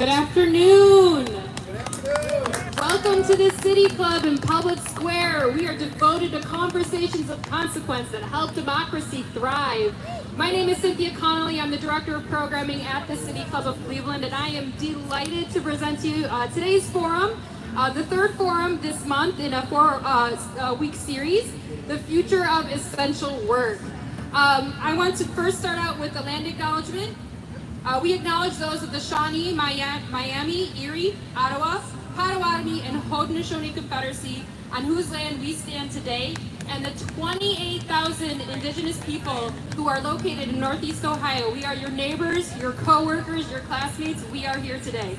Good afternoon. Welcome to the City Club in Public Square. We are devoted to conversations of consequence that help democracy thrive. My name is Cynthia Connolly. I'm the Director of Programming at the City Club of Cleveland, and I am delighted to present to you today's forum, the third forum this month in a four-week series, The Future of Essential Work. I want to first start out with the land acknowledgement. We acknowledge those of the Shawnee, Miami, Erie, Ottawa, Potawatomi, and Haudenosaunee Confederacy on whose land we stand today, and the 28,000 Indigenous people who are located in Northeast Ohio. We are your neighbors, your co-workers, your classmates. We are here today.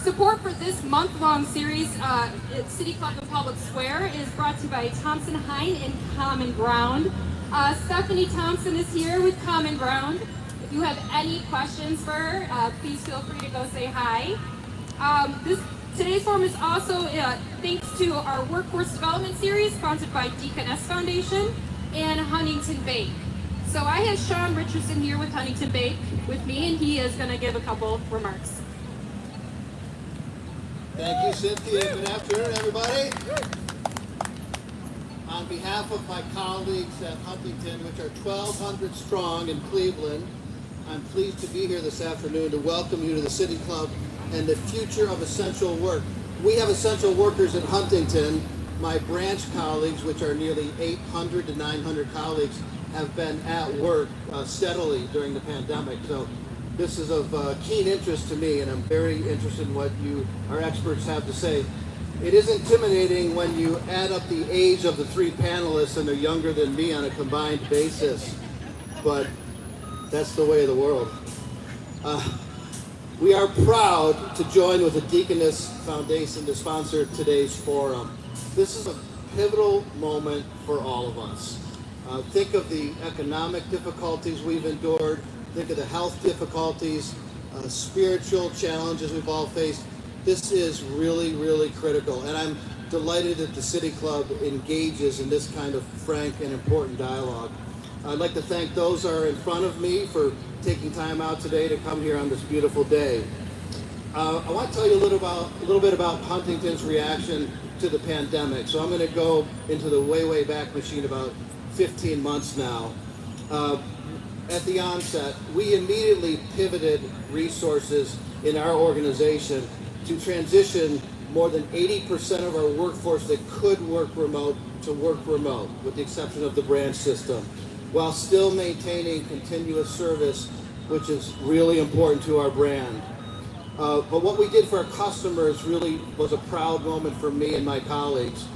Support for this month-long series at City Club in Public Square is brought to you by Thompson Hein and Common Ground. Stephanie Thompson is here with Common Ground. If you have any questions for her, please feel free to go say hi. Today's forum is also thanks to our Workforce Development Series sponsored by Deaconess Foundation and Huntington Bank. So I have Sean Richardson here with Huntington Bank with me, and he is going to give a couple remarks. Thank you, Cynthia. Good afternoon, everybody. On behalf of my colleagues at Huntington, which are 1,200 strong in Cleveland, I'm pleased to be here this afternoon to welcome you to the City Club and the future of essential work. We have essential workers at Huntington. My branch colleagues, which are nearly 800 to 900 colleagues, have been at work steadily during the pandemic. So this is of keen interest to me, and I'm very interested in what our experts have to say. It is intimidating when you add up the age of the three panelists and they're younger than me on a combined basis, but that's the way of the world. We are proud to join with the Deaconess Foundation to sponsor today's forum. This is a pivotal moment for all of us. Think of the economic difficulties we've endured, think of the health difficulties, spiritual challenges we've all faced. This is really, really critical, and I'm delighted that the City Club engages in this kind of frank and important dialogue. I'd like to thank those who are in front of me for taking time out today to come here on this beautiful day. I want to tell you a little bit about Huntington's reaction to the pandemic. So I'm going to go into the way back machine about 15 months now. At the onset, we immediately pivoted resources in our organization to transition more than 80% of our workforce that could work remote to work remote, with the exception of the branch system, while still maintaining continuous service, which is really important to our brand. But what we did for our customers really was a proud moment for me and my colleagues.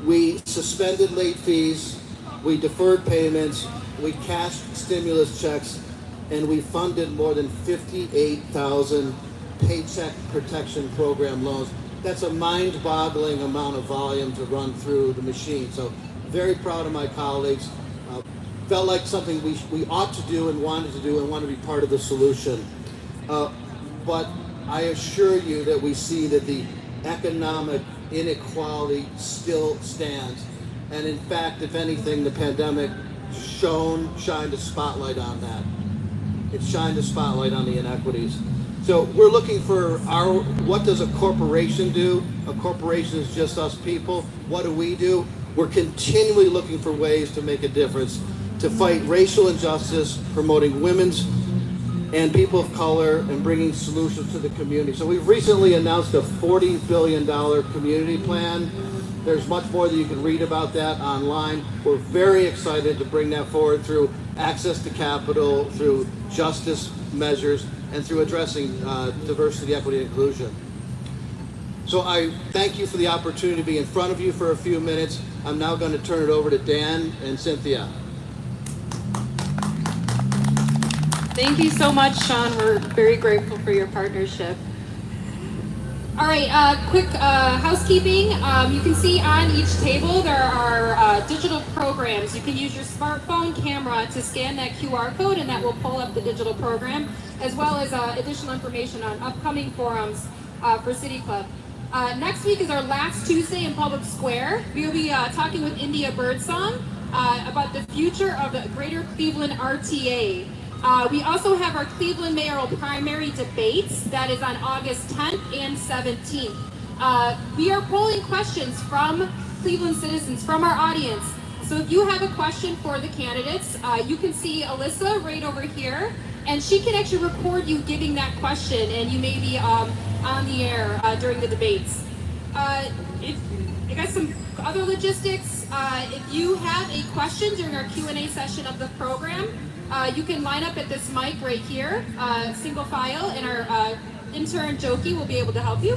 We suspended late fees, we deferred payments, we cashed stimulus checks, and we funded more than 58,000 Paycheck Protection Program loans. That's a mind-boggling amount of volume to run through the machine. So very proud of my colleagues. Felt like something we ought to do and wanted to do and want to be part of the solution. But I assure you that we see that the economic inequality still stands. And in fact, if anything, the pandemic shined a spotlight on that. It shined a spotlight on the inequities. So we're looking for what does a corporation do? A corporation is just us people. What do we do? We're continually looking for ways to make a difference, to fight racial injustice, promoting women's and people of color, and bringing solutions to the community. So we've recently announced a $40 billion community plan. There's much more that you can read about that online. We're very excited to bring that forward through access to capital, through justice measures, and through addressing diversity, equity, and inclusion. So I thank you for the opportunity to be in front of you for a few minutes. I'm now going to turn it over to Dan and Cynthia. Thank you so much, Sean. We're very grateful for your partnership. All right, quick housekeeping. You can see on each table there are digital programs. You can use your smartphone camera to scan that QR code, and that will pull up the digital program, as well as additional information on upcoming forums for City Club. Next week is our last Tuesday in Public Square. We will be talking with India Birdsong about the future of the Greater Cleveland RTA. We also have our Cleveland mayoral primary debates. That is on August 10th and 17th. We are polling questions from Cleveland citizens, from our audience. So if you have a question for the candidates, you can see Alyssa right over here, and she can actually record you giving that question, and you may be on the air during the debates. I got some other logistics. If you have a question during our Q&A session of the program, you can line up at this mic right here, single file, and our intern Jokey will be able to help you.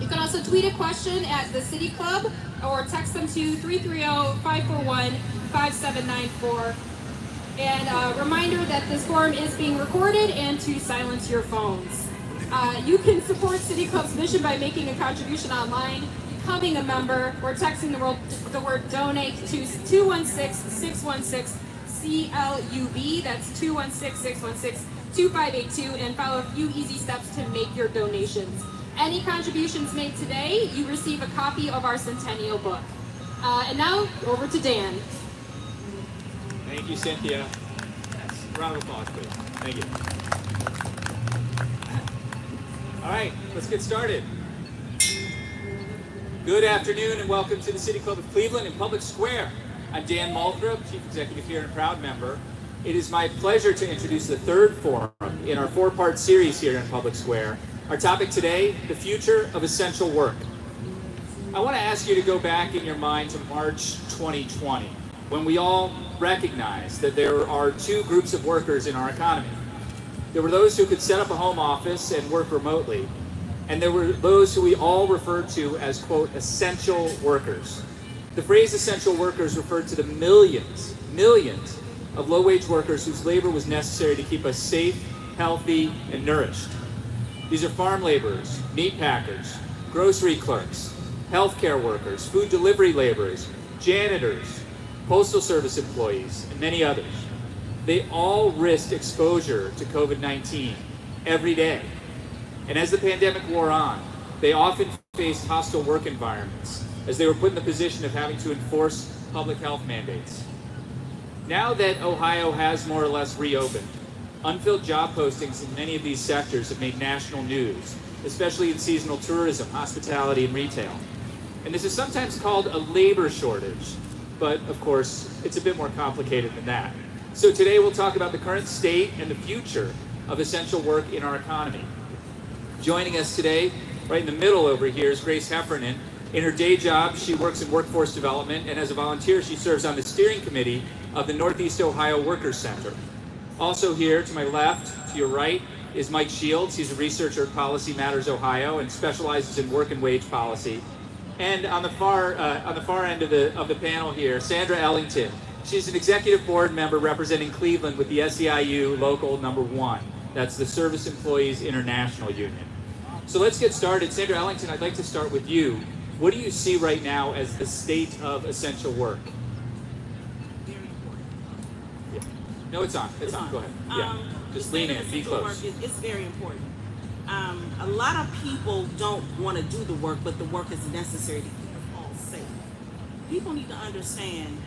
You can also tweet a question at the City Club or text them to 330-541-5794. And a reminder that this forum is being recorded and to silence your phones. You can support City Club's mission by making a contribution online, becoming a member, or texting the word donate to 216-616-CLUB. That's 216-616-2582, and follow a few easy steps to make your donations. Any contributions made today, you receive a copy of our Centennial book. And now, over to Dan. Thank you, Cynthia. Round of applause, please. Thank you. All right, let's get started. Good afternoon and welcome to the City Club of Cleveland in Public Square. I'm Dan Muldrow, Chief Executive here and a proud member. It is my pleasure to introduce the third forum in our four-part series here in Public Square. Our topic today, the future of essential work. I want to ask you to go back in your mind to March 2020, when we all recognized that there are two groups of workers in our economy. There were those who could set up a home office and work remotely, and there were those who we all referred to as, quote, essential workers. The phrase essential workers referred to the millions of low-wage workers whose labor was necessary to keep us safe, healthy, and nourished. These are farm laborers, meat packers, grocery clerks, healthcare workers, food delivery laborers, janitors, postal service employees, and many others. They all risked exposure to COVID-19 every day. And as the pandemic wore on, they often faced hostile work environments as they were put in the position of having to enforce public health mandates. Now that Ohio has more or less reopened, unfilled job postings in many of these sectors have made national news, especially in seasonal tourism, hospitality, and retail. And this is sometimes called a labor shortage, but of course, it's a bit more complicated than that. So today we'll talk about the current state and the future of essential work in our economy. Joining us today, right in the middle over here, is Grace Heffernan. In her day job, she works in workforce development, and as a volunteer, she serves on the steering committee of the Northeast Ohio Workers Center. Also here, to my left, to your right, is Mike Shields. He's a researcher at Policy Matters Ohio and specializes in work and wage policy. And on the far end of the panel here, Sandra Ellington. She's an executive board member representing Cleveland with the SEIU Local Number 1. That's the Service Employees International Union. So let's get started. Sandra Ellington, I'd like to start with you. What do you see right now as the state of essential work? No, it's on. It's on. Go ahead. Yeah. Just lean in. Be close. It's very important. A lot of people don't want to do the work, but the work is necessary to keep us all safe. People need to understand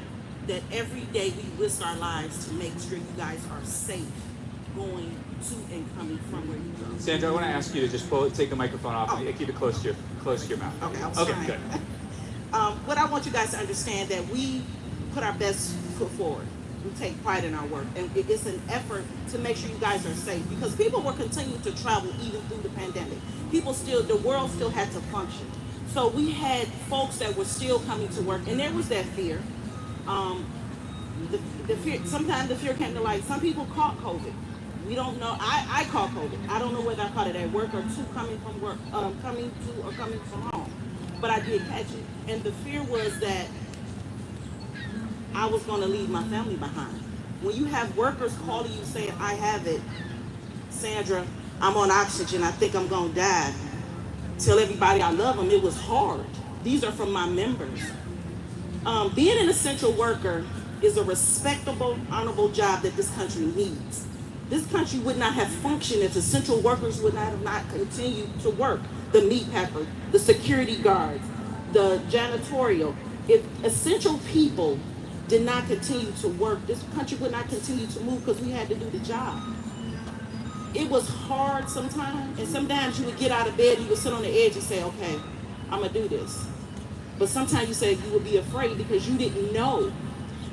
that every day we risk our lives to make sure you guys are safe going to and coming from where you go. Sandra, I want to ask you to just take the microphone off and keep it close to your mouth. Okay, Okay, good. What I want you guys to understand that we put our best foot forward. We take pride in our work, and it's an effort to make sure you guys are safe because people were continuing to travel even through the pandemic. The world still had to function. So we had folks that were still coming to work, and there was that fear. The fear. Sometimes the fear came to light. Some people caught COVID. We don't know. I caught COVID. I don't know whether I caught it at work or coming from work, coming to or coming from home. But I did catch it, and the fear was that I was going to leave my family behind. When you have workers calling you saying, I have it, Sandra, I'm on oxygen, I think I'm going to die. Tell everybody I love them, it was hard. These are from my members. Being an essential worker is a respectable, honorable job that this country needs. This country would not have functioned if essential workers would not have not continued to work. The meat packer, the security guards, the janitorial. If essential people did not continue to work, this country would not continue to move because we had to do the job. It was hard sometimes, and sometimes you would get out of bed, you would sit on the edge and say, okay, I'm gonna do this. But sometimes you say you would be afraid because you didn't know.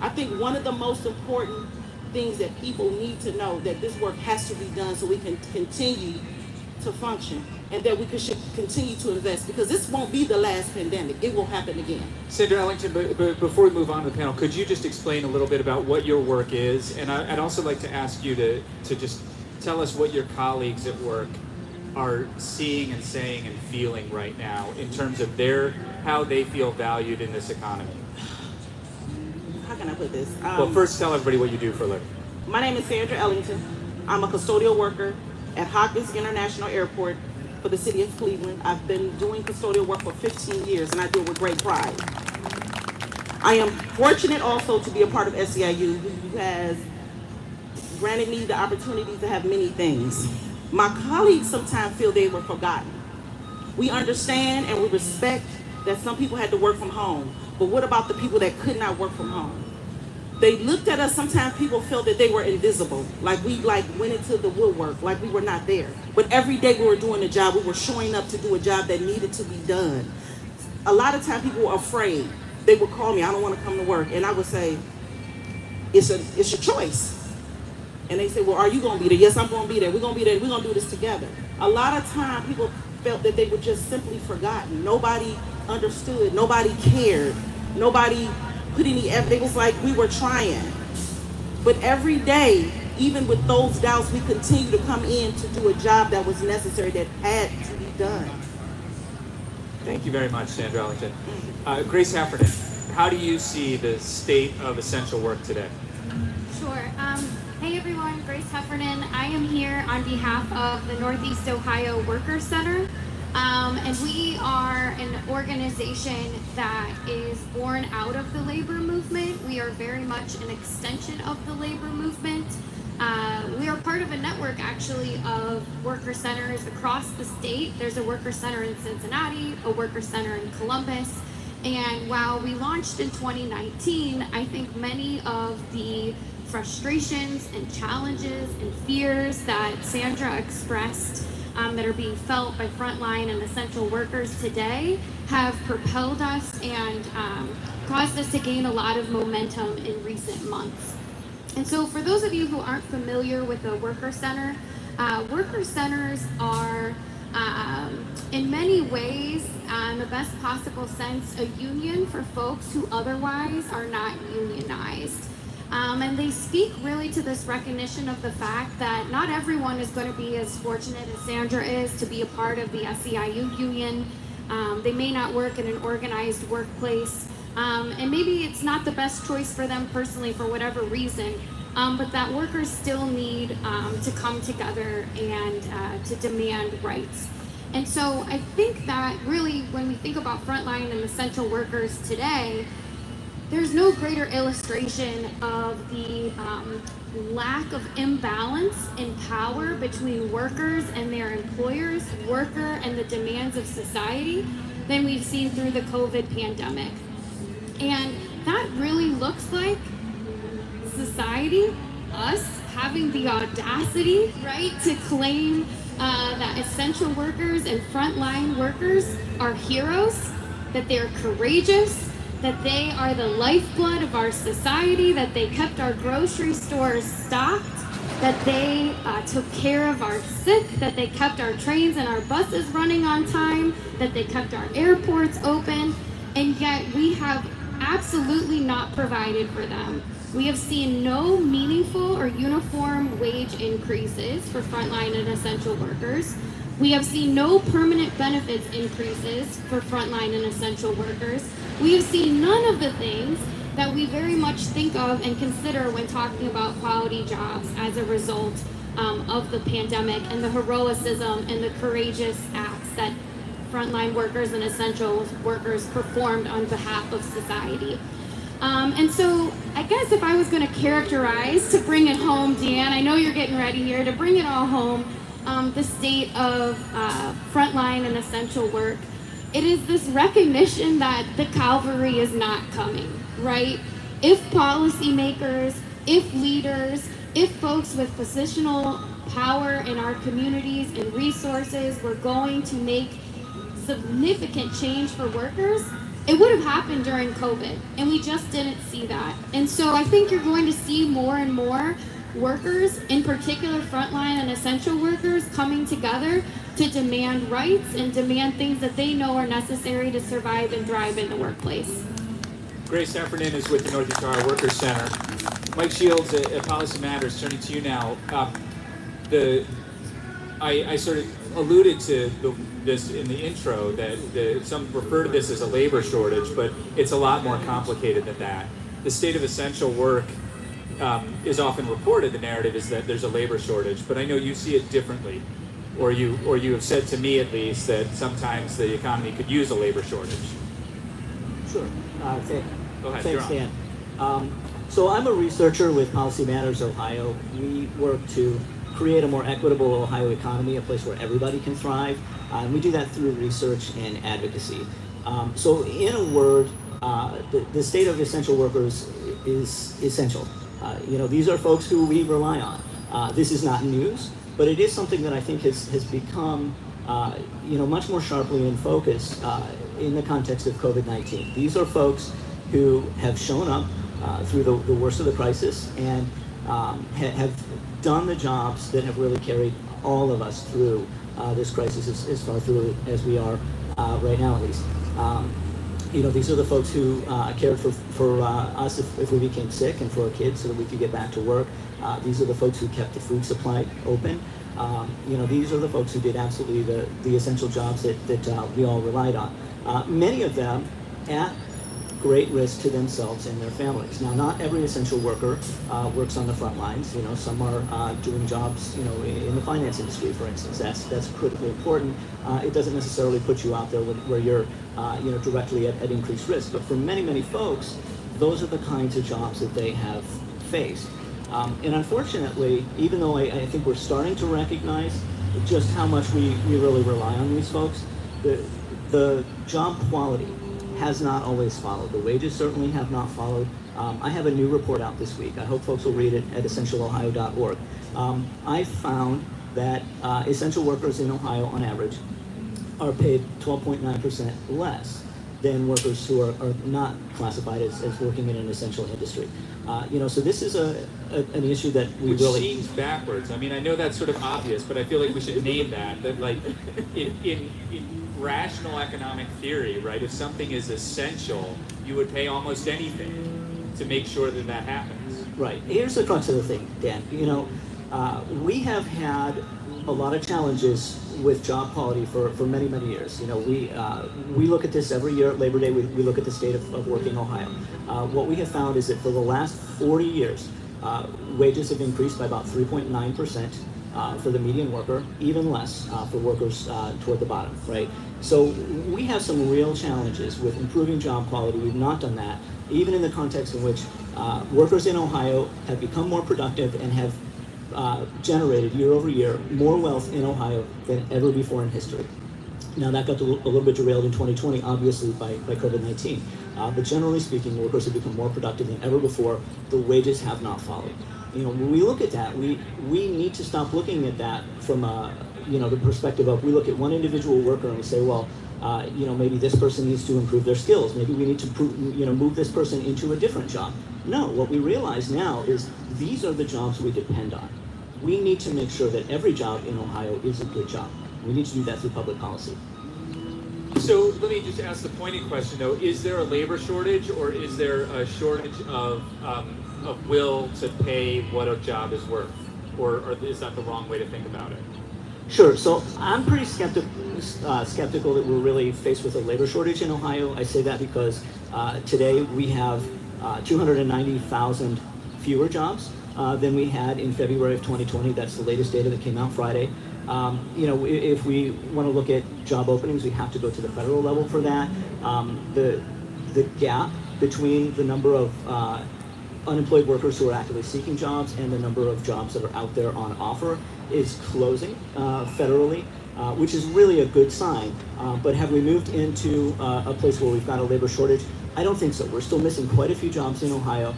I think one of the most important things that people need to know, that this work has to be done so we can continue to function, and that we should continue to invest, because this won't be the last pandemic. It will happen again. Sandra Ellington, but before we move on to the panel, could you just explain a little bit about what your work is? And I'd also like to ask you to just tell us what your colleagues at work are seeing and saying and feeling right now in terms of how they feel valued in this economy. How can I put this? Well, first tell everybody what you do for a living. My name is Sandra Ellington. I'm a custodial worker at Hopkins International Airport for the city of Cleveland. I've been doing custodial work for 15 years, and I do it with great pride. I am fortunate also to be a part of SEIU, who has granted me the opportunity to have many things. My colleagues sometimes feel they were forgotten. We understand and we respect that some people had to work from home, but what about the people that could not work from home? They looked at us, sometimes people felt that they were invisible, like we went into the woodwork, like we were not there. But every day we were doing a job, we were showing up to do a job that needed to be done. A lot of times people were afraid. They would call me, I don't want to come to work. And I would say, it's your choice. And they say, well, are you going to be there? Yes, I'm going to be there. We're going to be there. We're going to do this together. A lot of time people felt that they were just simply forgotten. Nobody understood. Nobody cared. Nobody put any effort. It was like we were trying. But every day, even with those doubts, we continue to come in to do a job that was necessary, that had to be done. Thank you very much, Sandra Ellington. Grace Heffernan, how do you see the state of essential work today? Sure. Hey everyone, Grace Heffernan. I am here on behalf of the Northeast Ohio Worker Center. And we are an organization that is born out of the labor movement. We are very much an extension of the labor movement. We are part of a network actually of worker centers across the state. There's a worker center in Cincinnati, a worker center in Columbus. And while we launched in 2019, I think many of the frustrations and challenges and fears that Sandra expressed that are being felt by frontline and essential workers today have propelled us and caused us to gain a lot of momentum in recent months. And so for those of you who aren't familiar with a worker center, worker centers are in many ways, in the best possible sense, a union for folks who otherwise are not unionized. And they speak really to this recognition of the fact that not everyone is going to be as fortunate as Sandra is to be a part of the SEIU union. They may not work in an organized workplace, and maybe it's not the best choice for them personally for whatever reason, but that workers still need to come together and to demand rights. And so I think that really when we think about frontline and essential workers today, there's no greater illustration of the lack of imbalance in power between workers and their employers, worker and the demands of society than we've seen through the COVID pandemic. And that really looks like society, us, having the audacity, right, to claim that essential workers and frontline workers are heroes, that they're courageous, that they are the lifeblood of our society, that they kept our grocery stores stocked, that they took care of our sick, that they kept our trains and our buses running on time, that they kept our airports open, and yet we have absolutely not provided for them. We have seen no meaningful or uniform wage increases for frontline and essential workers. We have seen no permanent benefits increases for frontline and essential workers. We have seen none of the things that we very much think of and consider when talking about quality jobs as a result of the pandemic and the heroism and the courageous acts that frontline workers and essential workers performed on behalf of society. And so I guess if I was going to characterize, to bring it home, Dan, I know you're getting ready here, to bring it all home, the state of frontline and essential work, it is this recognition that the cavalry is not coming, right? If policymakers, if leaders, if folks with positional power in our communities and resources were going to make significant change for workers, it would have happened during COVID, and we just didn't see that. And so I think you're going to see more and more workers, in particular frontline and essential workers, coming together to demand rights and demand things that they know are necessary to survive and thrive in the workplace. Grace Heffernan is with the Northeast Ohio Workers Center. Mike Shields at Policy Matters, turning to you now. I sort of alluded to this in the intro, that some refer to this as a labor shortage, but it's a lot more complicated than that. The state of essential work is often reported, the narrative is that there's a labor shortage, but I know you see it differently, or you have said to me at least that sometimes the economy could use a labor shortage. Sure. Go ahead, Thanks, Dan. So I'm a researcher with Policy Matters Ohio. We work to create a more equitable Ohio economy, a place where everybody can thrive. And we do that through research and advocacy. So in a word, the state of essential workers is essential. These are folks who we rely on. This is not news, but it is something that I think has become much more sharply in focus in the context of COVID-19. These are folks who have shown up through the worst of the crisis and have done the jobs that have really carried all of us through this crisis, as far through as we are right now, at least. These are the folks who cared for us if we became sick, and for our kids so that we could get back to work. These are the folks who kept the food supply open. These are the folks who did absolutely the essential jobs that we all relied on. Many of them at great risk to themselves and their families. Now, not every essential worker works on the front lines. Some are doing jobs, in the finance industry, for instance. That's critically important. It doesn't necessarily put you out there where you're, directly at increased risk. But for many, many folks, those are the kinds of jobs that they have faced. And unfortunately, even though I think we're starting to recognize just how much we really rely on these folks, the job quality has not always followed. The wages certainly have not followed. I have a new report out this week. I hope folks will read it at essentialohio.org. I found that essential workers in Ohio, on average, are paid 12.9% less than workers who are not classified as working in an essential industry. So this is an issue that we Which really... seems backwards. I mean, I know that's sort of obvious, but I feel like we should name that like, in rational economic theory, right, if something is essential, you would pay almost anything to make sure that happens. Right. Here's the crux of the thing, Dan. We have had a lot of challenges with job quality for many, many years. We look at this every year at Labor Day. We look at the state of work in Ohio. What we have found is that for the last 40 years, wages have increased by about 3.9%. For the median worker, even less for workers toward the bottom, right? So we have some real challenges with improving job quality. We've not done that, even in the context in which workers in Ohio have become more productive and have generated year over year more wealth in Ohio than ever before in history. Now that got a little bit derailed in 2020, obviously by COVID-19. But generally speaking, workers have become more productive than ever before. The wages have not followed. When we look at that, we need to stop looking at that from the perspective of, we look at one individual worker and we say, well, maybe this person needs to improve their skills. Maybe we need to move this person into a different job. No, what we realize now is these are the jobs we depend on. We need to make sure that every job in Ohio is a good job. We need to do that through public policy. So let me just ask the pointed question, though. Is there a labor shortage, or is there a shortage of will to pay what a job is worth? Or is that the wrong way to think about it? Sure. So I'm pretty skeptical that we're really faced with a labor shortage in Ohio. I say that because today we have 290,000 fewer jobs than we had in February of 2020. That's the latest data that came out Friday. If we want to look at job openings, we have to go to the federal level for that. The gap between the number of unemployed workers who are actively seeking jobs and the number of jobs that are out there on offer is closing federally, which is really a good sign. But have we moved into a place where we've got a labor shortage? I don't think so. We're still missing quite a few jobs in Ohio.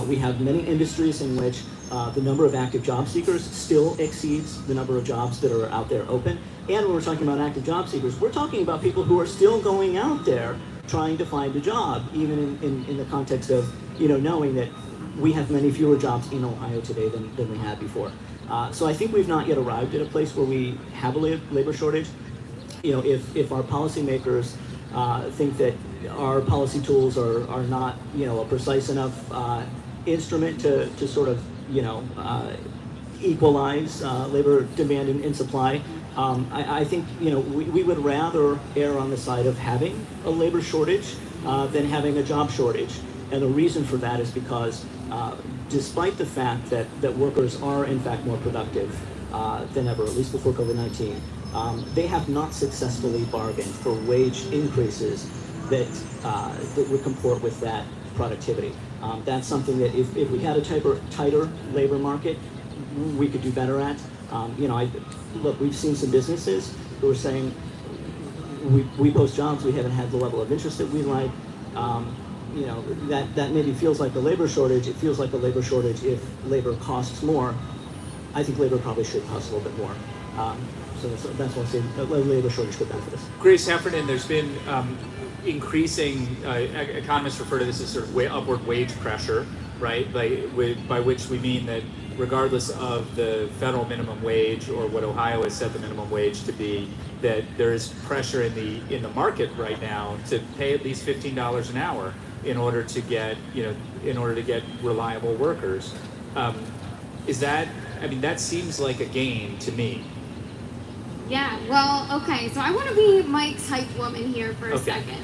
We have many industries in which the number of active job seekers still exceeds the number of jobs that are out there open. And when we're talking about active job seekers, we're talking about people who are still going out there trying to find a job, even in the context of, knowing that we have many fewer jobs in Ohio today than we had before. So I think we've not yet arrived at a place where we have a labor shortage. If our policymakers think that our policy tools are not, a precise enough instrument to sort of, equalize labor demand and supply, I think, we would rather err on the side of having a labor shortage than having a job shortage. And the reason for that is because despite the fact that workers are in fact more productive than ever, at least before COVID-19, they have not successfully bargained for wage increases that would comport with that productivity. That's something that if we had a tighter labor market, we could do better at. Look, we've seen some businesses who are saying, we post jobs, we haven't had the level of interest that we like. That maybe feels like a labor shortage. It feels like a labor shortage if labor costs more. I think labor probably should cost a little bit more. So that's why I say a labor shortage could benefit us. Grace Heffernan, there's been increasing, economists refer to this as sort of upward wage pressure, right? By which we mean that regardless of the federal minimum wage or what Ohio has set the minimum wage to be, that there is pressure in the market right now to pay at least $15 an hour in order to get reliable workers. That seems like a gain to me. Yeah, well, okay, so I want to be Mike's hype woman here for a second.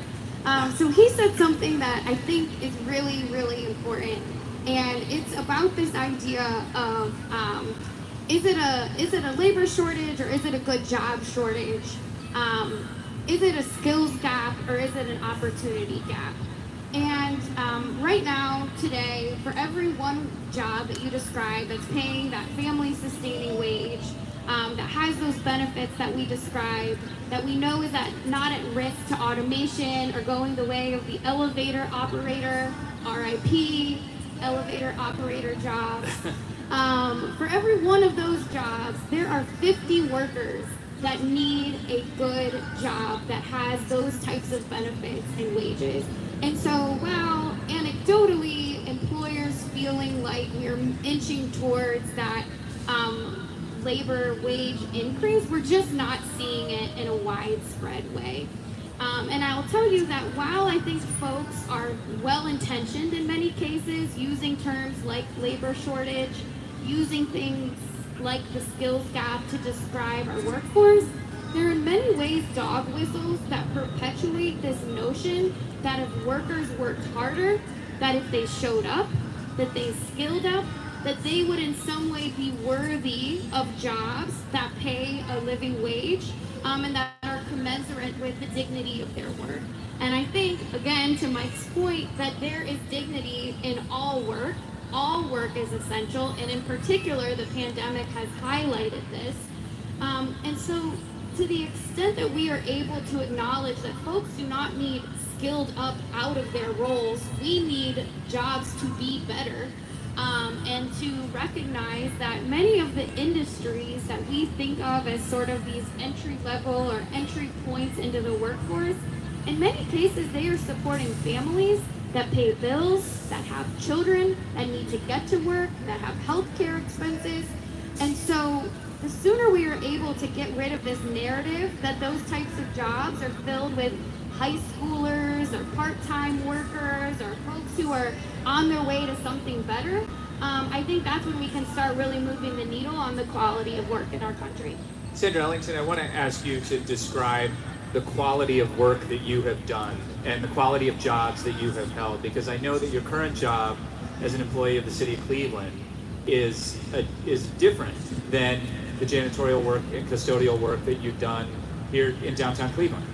So he said something that I think is really, really important, and it's about this idea of is it a labor shortage or is it a good job shortage? Is it a skills gap or is it an opportunity gap? And right now, today, for every one job that you describe that's paying that family-sustaining wage, that has those benefits that we described, that we know is not at risk to automation or going the way of the elevator operator, RIP, elevator operator jobs. For every one of those jobs, there are 50 workers that need a good job that has those types of benefits and wages. And so while anecdotally employers feeling like we're inching towards that labor wage increase, we're just not seeing it in a widespread way. And I'll tell you that while I think folks are well-intentioned in many cases, using terms like labor shortage, using things like the skills gap to describe our workforce, there are in many ways dog whistles that perpetuate this notion that if workers worked harder, that if they showed up, that they skilled up, that they would in some way be worthy of jobs that pay a living wage, and that are commensurate with the dignity of their work. And I think, again, to Mike's point, that there is dignity in all work. All work is essential, and in particular, the pandemic has highlighted this. And so, to the extent that we are able to acknowledge that folks do not need skilled up out of their roles, we need jobs to be better, and to recognize that many of the industries that we think of as sort of these entry level or entry points into the workforce, in many cases they are supporting families that pay bills, that have children that need to get to work, that have healthcare expenses. And so the sooner we are able to get rid of this narrative that those types of jobs are filled with high schoolers or part-time workers or folks who are on their way to something better, I think that's when we can start really moving the needle on the quality of work in our country. Sandra Ellington, I want to ask you to describe the quality of work that you have done and the quality of jobs that you have held, because I know that your current job as an employee of the city of Cleveland is different than the janitorial work and custodial work that you've done here in downtown Cleveland.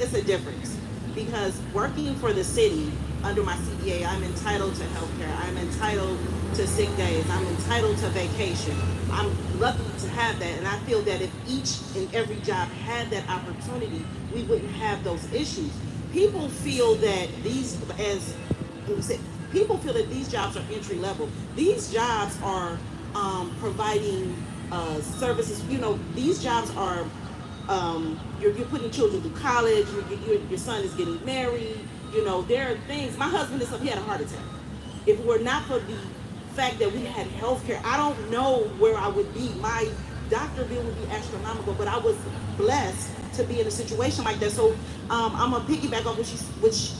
It's a difference, because working for the city under my CBA, I'm entitled to healthcare, I'm entitled to sick days, I'm entitled to vacation. I'm lucky to have that, and I feel that if each and every job had that opportunity, we wouldn't have those issues. people feel that people feel that these jobs are entry level. These jobs are providing services. You know, these jobs are you're putting children through college. Your son is getting married. You know, there are things. My husband he had a heart attack. If it were not for the fact that we had health care, I don't know where I would be. My doctor bill would be astronomical, but I was blessed to be in a situation like that. So I'm gonna piggyback off which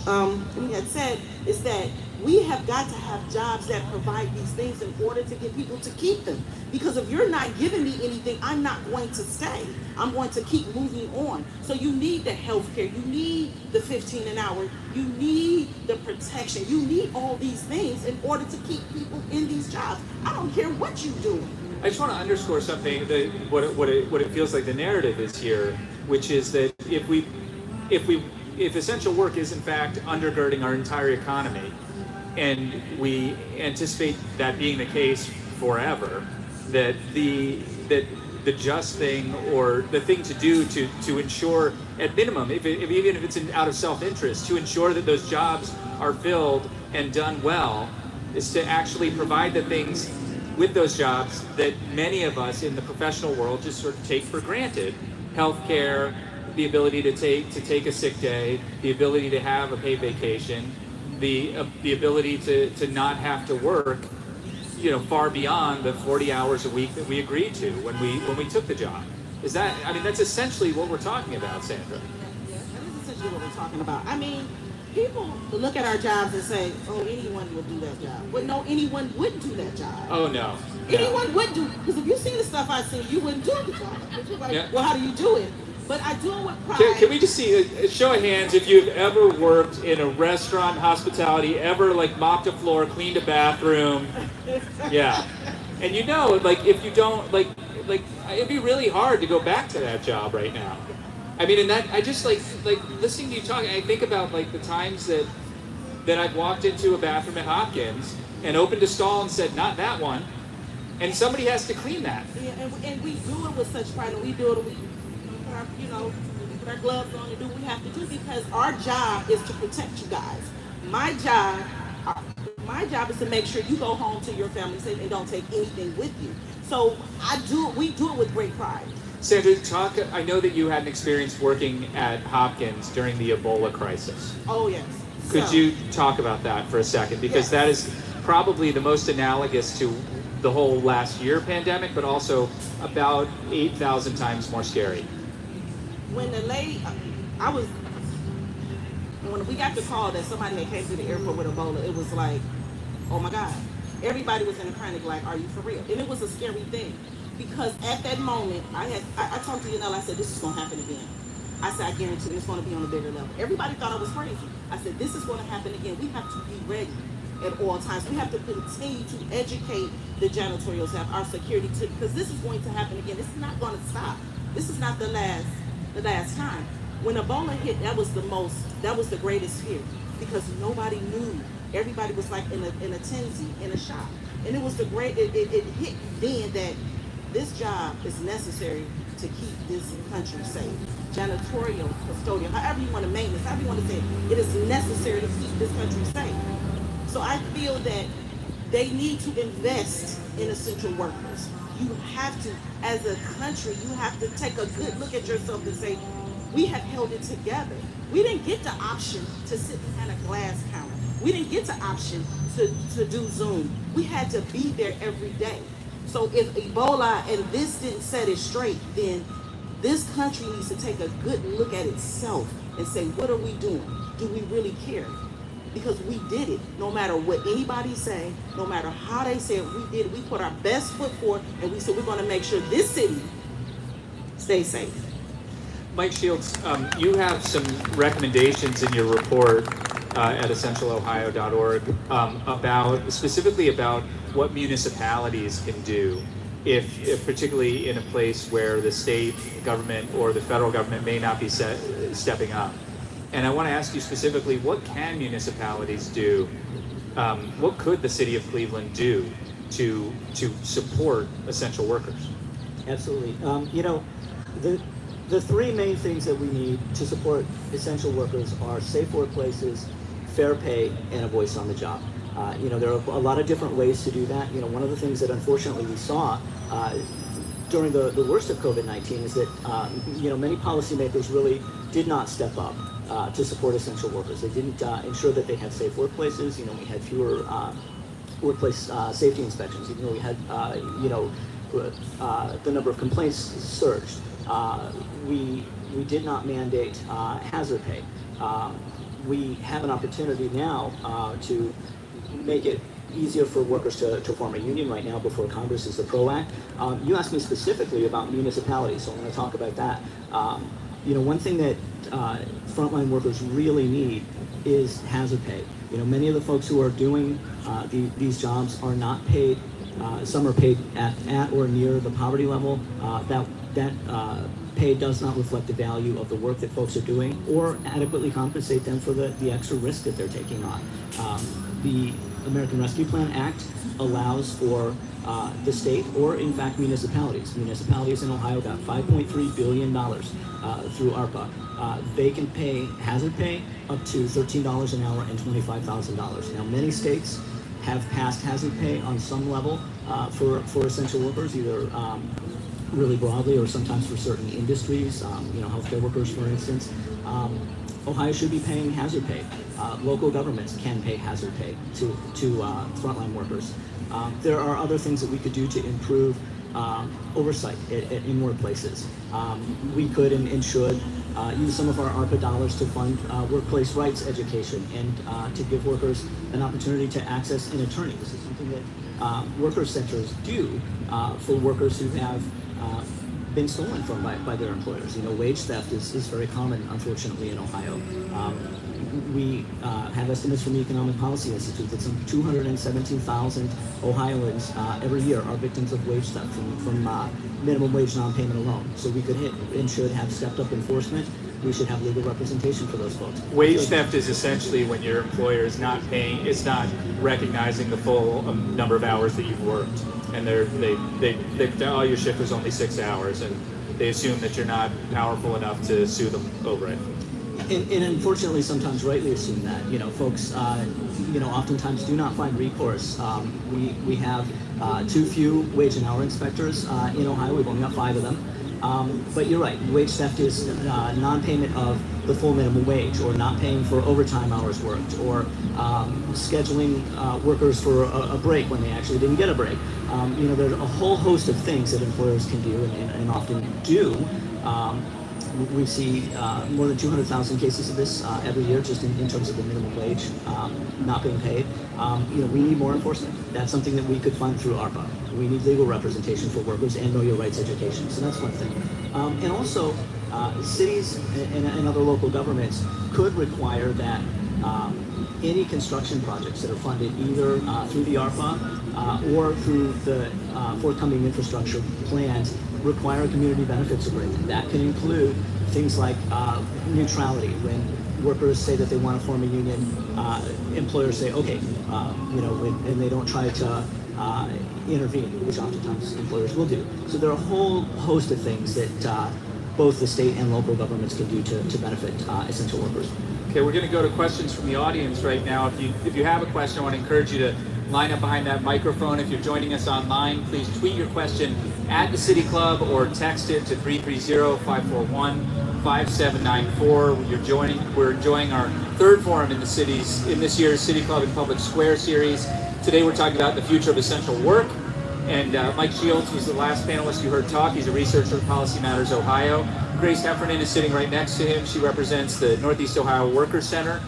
we had said, is that we have got to have jobs that provide these things in order to get people to keep them. Because if you're not giving me anything, I'm not going to stay. I'm going to keep moving on. So you need the health care, you need the 15 an hour, you need the protection, you need all these things in order to keep people in these jobs. I don't care what you do. I just want to underscore something that what it feels like the narrative is here, which is that if essential work is in fact undergirding our entire economy, and we anticipate that being the case forever, that the just thing, or the thing to do to ensure, at minimum, even if it's out of self-interest, to ensure that those jobs are filled and done well, is to actually provide the things with those jobs that many of us in the professional world just sort of take for granted. Healthcare, the ability to take a sick day, the ability to have a paid vacation, the ability to not have to work, you know, far beyond the 40 hours a week that we agreed to when we took the job. Is that, I mean, that's essentially what we're talking about, Sandra. Yeah, that is essentially what we're talking about. I mean, people look at our jobs and say, oh, anyone would do that job. But no, anyone wouldn't do that job. Oh, no. Anyone would do, because if you see the stuff I see, you wouldn't do the job. But you're like, Yeah. well, how do you do it? But I do it with pride. Can we just see a show of hands if you've ever worked in a restaurant, hospitality, ever like mopped a floor, cleaned a bathroom? Yeah. And you know, like if you don't, like it'd be really hard to go back to that job right now. I mean, and that, I just like listening to you talk, I think about like the times that I've walked into a bathroom at Hopkins and opened a stall and said, not that one. And somebody has to clean that. Yeah, and we do it with such pride, and we do it with, we put our gloves on and do what we have to do, because our job is to protect you guys. My job is to make sure you go home to your family safe and don't take anything with you. So we do it with great pride. Sandra, I know that you had an experience working at Hopkins during the Ebola crisis. Oh, yes. Could you talk about that for a second? Because that is probably the most analogous to the whole last year pandemic, but also about 8,000 times more scary. When when we got the call that somebody had came to the airport with Ebola, it was like, oh my God. Everybody was in a panic, like, are you for real? And it was a scary thing, because at that moment, I talked to Yanela, I said, this is gonna happen again. I said, I guarantee it's gonna be on a bigger level. Everybody thought I was crazy. I said, this is gonna happen again. We have to be ready at all times. We have to continue to educate the janitorial staff, our security, because this is going to happen again. This is not gonna stop. This is not the last time. When Ebola hit, that was the greatest fear, because nobody knew. Everybody was like in a tensy, in a shock. And it hit then that this job is necessary to keep this country safe. Janitorial, custodial, however you want to maintenance, however you want to say it is necessary to keep this country safe. So I feel that they need to invest in essential workers. You have to, as a country, you have to take a good look at yourself and say, we have held it together. We didn't get the option to sit behind a glass counter. We didn't get the option to do Zoom. We had to be there every day. So if Ebola and this didn't set it straight, then this country needs to take a good look at itself and say, what are we doing? Do we really care? Because we did it. No matter what anybody say, no matter how they say it, we did it. We put our best foot forward, and we said we're going to make sure this city stays safe. Mike Shields, you have some recommendations in your report at essentialohio.org specifically about what municipalities can do if particularly in a place where the state government or the federal government may not be stepping up. And I want to ask you specifically, what can municipalities do? What could the city of Cleveland do to support essential workers? Absolutely. The three main things that we need to support essential workers are safe workplaces, fair pay, and a voice on the job. There are a lot of different ways to do that. One of the things that unfortunately we saw during the worst of COVID-19 is that many policymakers really did not step up to support essential workers. They didn't ensure that they had safe workplaces. We had fewer workplace safety inspections. Even though we had the number of complaints surged, we did not mandate hazard pay. We have an opportunity now to make it easier for workers to form a union right now before Congress is the PRO Act. You asked me specifically about municipalities, so I'm going to talk about that. One thing that frontline workers really need is hazard pay. Many of the folks who are doing these jobs are not paid. Some are paid at or near the poverty level. That pay does not reflect the value of the work that folks are doing or adequately compensate them for the extra risk that they're taking on. The American Rescue Plan Act allows for the state or, in fact, municipalities. Municipalities in Ohio got $5.3 billion through ARPA. They can pay hazard pay up to $13 an hour and $25,000. Now, many states have passed hazard pay on some level for essential workers, either really broadly or sometimes for certain industries, healthcare workers, for instance. Ohio should be paying hazard pay. Local governments can pay hazard pay to frontline workers. There are other things that we could do to improve oversight in workplaces. We could and should use some of our ARPA dollars to fund workplace rights education and to give workers an opportunity to access an attorney. This is something that worker centers do for workers who have been stolen from by their employers. Wage theft is very common, unfortunately, in Ohio. We have estimates from the Economic Policy Institute that some 217,000 Ohioans every year are victims of wage theft from minimum wage non-payment alone. So we could and should have stepped up enforcement. We should have legal representation for those folks. Wage theft is essentially when your employer is not paying, it's not recognizing the full number of hours that you've worked, and your shift was only 6 hours, and they assume that you're not powerful enough to sue them over it. And unfortunately, sometimes rightly assume that. Folks, oftentimes do not find recourse. We have too few wage and hour inspectors in Ohio. We've only got 5 of them. But you're right. Wage theft is non-payment of the full minimum wage, or not paying for overtime hours worked, or scheduling workers for a break when they actually didn't get a break. There's a whole host of things that employers can do and often do. We see more than 200,000 cases of this every year, just in terms of the minimum wage not being paid. We need more enforcement. That's something that we could fund through ARPA. We need legal representation for workers and know your rights education. So that's one thing. And also, cities and other local governments could require that any construction projects that are funded either through the ARPA or through the forthcoming infrastructure plans require a community benefits agreement. That can include things like neutrality. When workers say that they want to form a union, employers say, okay, and they don't try to intervene, which oftentimes employers will do. So there are a whole host of things that both the state and local governments can do to benefit essential workers. Okay, we're going to go to questions from the audience right now. If you have a question, I want to encourage you to line up behind that microphone. If you're joining us online, please tweet your question at the City Club or text it to 330-541-5794. We're enjoying our third forum in this year's City Club and Public Square series. Today we're talking about the future of essential work. And Mike Shields was the last panelist you heard talk. He's a researcher at Policy Matters Ohio. Grace Heffernan is sitting right next to him. She represents the Northeast Ohio Workers Center.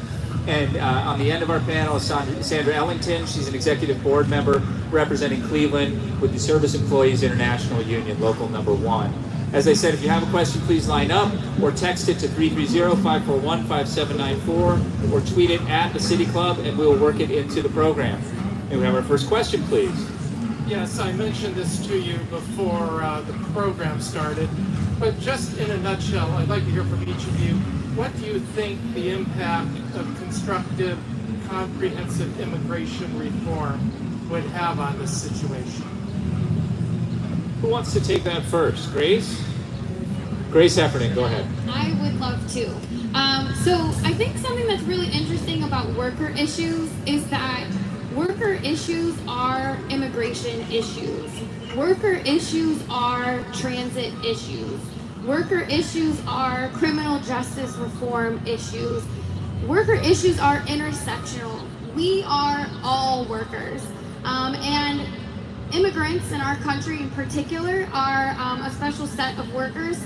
And on the end of our panel is Sandra Ellington. She's an executive board member representing Cleveland with the Service Employees International Union, local number 1. As I said, if you have a question, please line up or text it to 330-541-5794 or tweet it at the City Club and we'll work it into the program. And we have our first question, please. Yes, I mentioned this to you before the program started, but just in a nutshell, I'd like to hear from each of you. What do you think the impact of constructive, comprehensive immigration reform would have on this situation? Who wants to take that first? Grace? Grace Heffernan, go ahead. I would love to. So I think something that's really interesting about worker issues is that worker issues are immigration issues. Worker issues are transit issues. Worker issues are criminal justice reform issues. Worker issues are intersectional. We are all workers. And immigrants in our country in particular are a special set of workers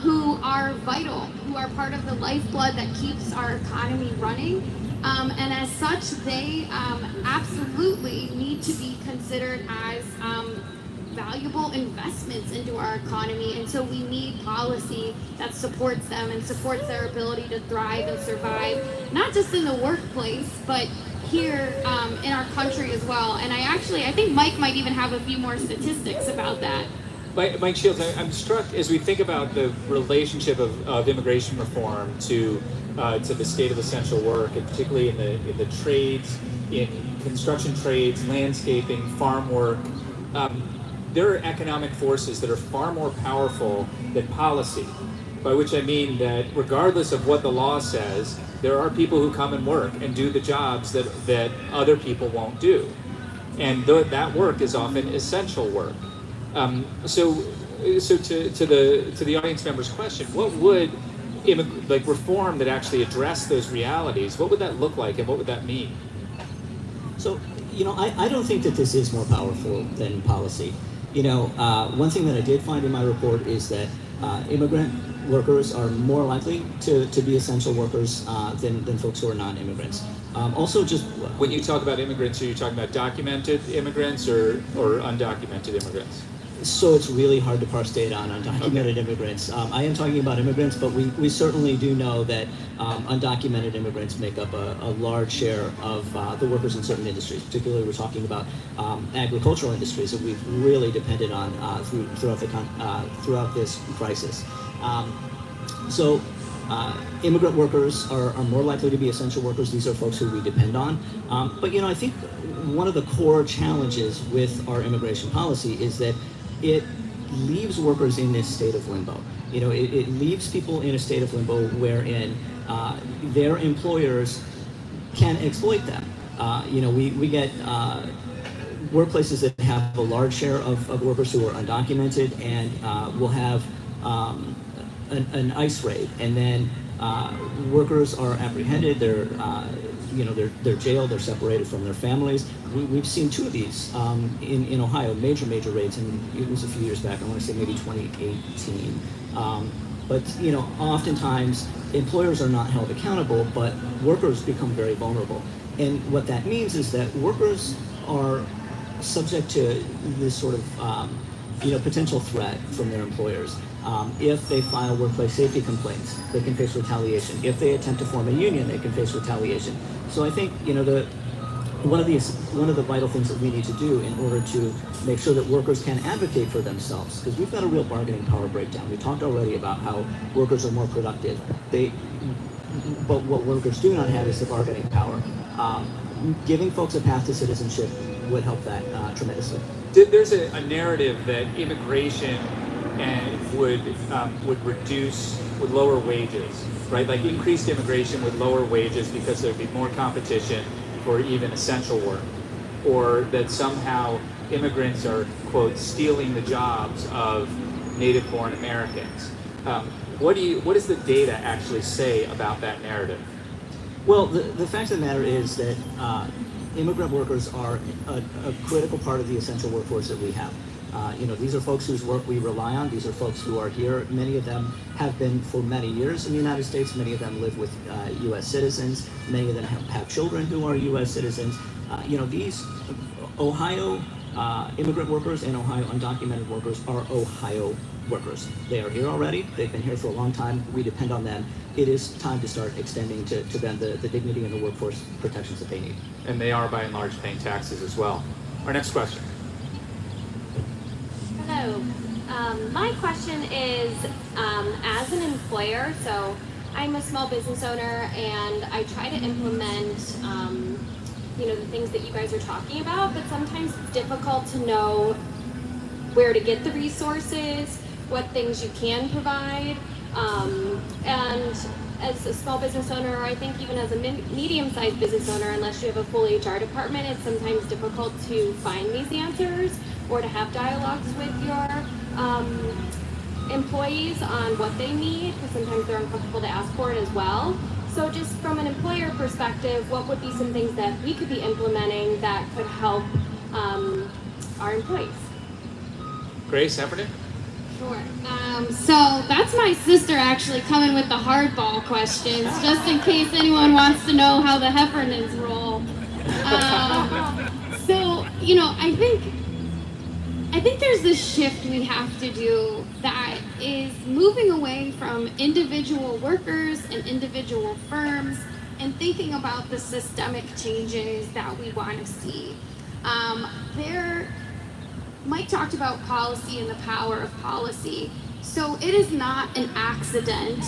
who are vital, who are part of the lifeblood that keeps our economy running. And as such, they absolutely need to be considered as valuable investments into our economy. And so we need policy that supports them and supports their ability to thrive and survive, not just in the workplace, but here in our country as well. And I think Mike might even have a few more statistics about that. Mike Shields, I'm struck as we think about the relationship of immigration reform to the state of essential work, and particularly in the trades, in construction trades, landscaping, farm work. There are economic forces that are far more powerful than policy, by which I mean that regardless of what the law says, there are people who come and work and do the jobs that other people won't do. And that work is often essential work. So to the audience member's question, what would reform that actually address those realities, what would that look like and what would that mean? So, I don't think that this is more powerful than policy. One thing that I did find in my report is that immigrant workers are more likely to be essential workers than folks who are non-immigrants. Also, just when you talk about immigrants, are you talking about documented immigrants or undocumented immigrants? So it's really hard to parse data on undocumented immigrants. I am talking about immigrants, but we certainly do know that undocumented immigrants make up a large share of the workers in certain industries. Particularly, we're talking about agricultural industries that we've really depended on throughout this crisis. So immigrant workers are more likely to be essential workers. These are folks who we depend on. But I think one of the core challenges with our immigration policy is that it leaves workers in this state of limbo. It leaves people in a state of limbo wherein their employers can exploit them. We get workplaces that have a large share of workers who are undocumented and will have an ICE raid, and then workers are apprehended. They're jailed. They're separated from their families. We've seen two of these in Ohio, major raids, and it was a few years back. I want to say maybe 2018. But oftentimes employers are not held accountable, but workers become very vulnerable. And what that means is that workers are subject to this sort of potential threat from their employers. If they file workplace safety complaints, they can face retaliation. If they attempt to form a union, they can face retaliation. So I think one of the vital things that we need to do in order to make sure that workers can advocate for themselves, because we've got a real bargaining power breakdown. We talked already about how workers are more productive. But what workers do not have is the bargaining power. Giving folks a path to citizenship would help that tremendously. There's a narrative that immigration would lower wages, right? Like increased immigration would lower wages because there'd be more competition for even essential work, or that somehow immigrants are, quote, stealing the jobs of native-born Americans. What does the data actually say about that narrative? Well, the fact of the matter is that immigrant workers are a critical part of the essential workforce that we have. These are folks whose work we rely on. These are folks who are here. Many of them have been for many years in the United States. Many of them live with U.S. citizens. Many of them have children who are U.S. citizens. These Ohio immigrant workers and Ohio undocumented workers are Ohio workers. They are here already. They've been here for a long time. We depend on them. It is time to start extending to them the dignity and the workforce protections that they need. And they are, by and large, paying taxes as well. Our next question. Hello. My question is, as an employer, so I'm a small business owner and I try to implement, the things that you guys are talking about, but sometimes it's difficult to know where to get the resources what things you can provide. And as a small business owner, or I think even as a medium-sized business owner, unless you have a full HR department, it's sometimes difficult to find these answers or to have dialogues with your employees on what they need, because sometimes they're uncomfortable to ask for it as well. So just from an employer perspective, what would be some things that we could be implementing that could help our employees? Grace Heffernan? Sure. So that's my sister actually coming with the hardball questions, just in case anyone wants to know how the Heffernans roll. So, you know, I think there's this shift we have to do that is moving away from individual workers and individual firms and thinking about the systemic changes that we want to see. Mike talked about policy and the power of policy. So it is not an accident.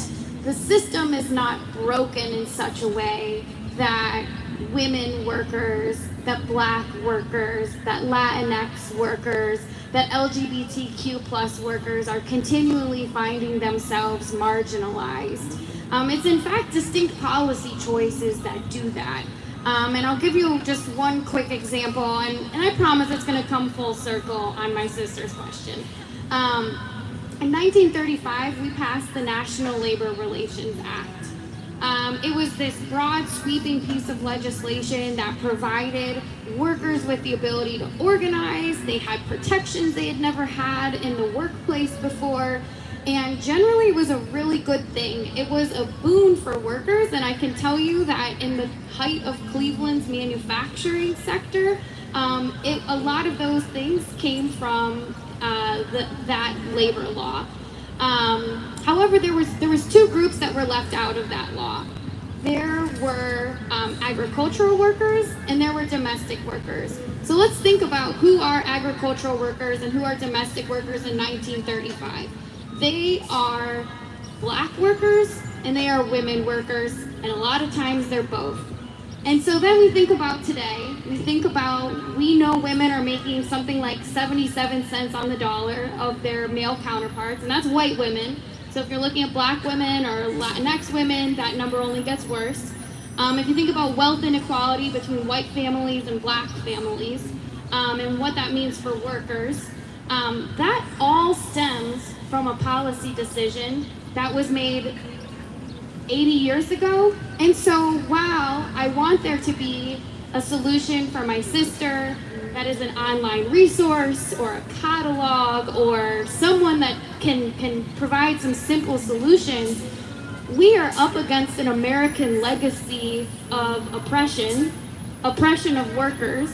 The system is not broken in such a way that women workers, that Black workers, that Latinx workers, that LGBTQ plus workers are continually finding themselves marginalized. It's in fact distinct policy choices that do that. And I'll give you just one quick example, and I promise it's going to come full circle on my sister's question. In 1935, we passed the National Labor Relations Act. It was this broad, sweeping piece of legislation that provided workers with the ability to organize. They had protections they had never had in the workplace before. And generally, it was a really good thing. It was a boon for workers, and I can tell you that in the height of Cleveland's manufacturing sector, a lot of those things came from that labor law. However, there was two groups that were left out of that law. There were agricultural workers and there were domestic workers. So let's think about who are agricultural workers and who are domestic workers in 1935. They are Black workers and they are women workers, and a lot of times they're both. And so then we think about today, we know women are making something like 77 cents on the dollar of their male counterparts, and that's white women. So if you're looking at Black women or Latinx women, that number only gets worse. If you think about wealth inequality between white families and Black families, and what that means for workers, that all stems from a policy decision that was made 80 years ago. And so while I want there to be a solution for my sister that is an online resource or a catalog or someone that can provide some simple solutions, we are up against an American legacy of oppression of workers.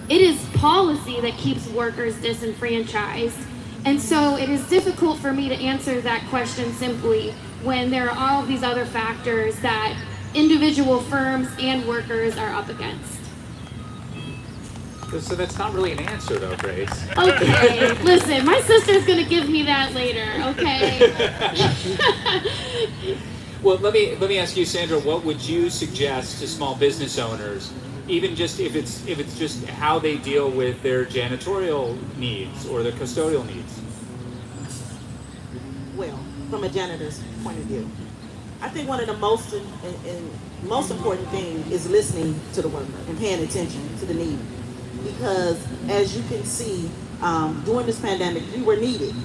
It is policy that keeps workers disenfranchised. And so it is difficult for me to answer that question simply when there are all of these other factors that individual firms and workers are up against. So that's not really an answer though, Grace. Okay, listen, my sister's gonna give me that later, okay? Well, let me ask you, Sandra, what would you suggest to small business owners, even just if it's just how they deal with their janitorial needs or their custodial needs? Well, from a janitor's point of view, I think one of the most important thing is listening to the worker and paying attention to the need. Because as you can see, during this pandemic, we were needed,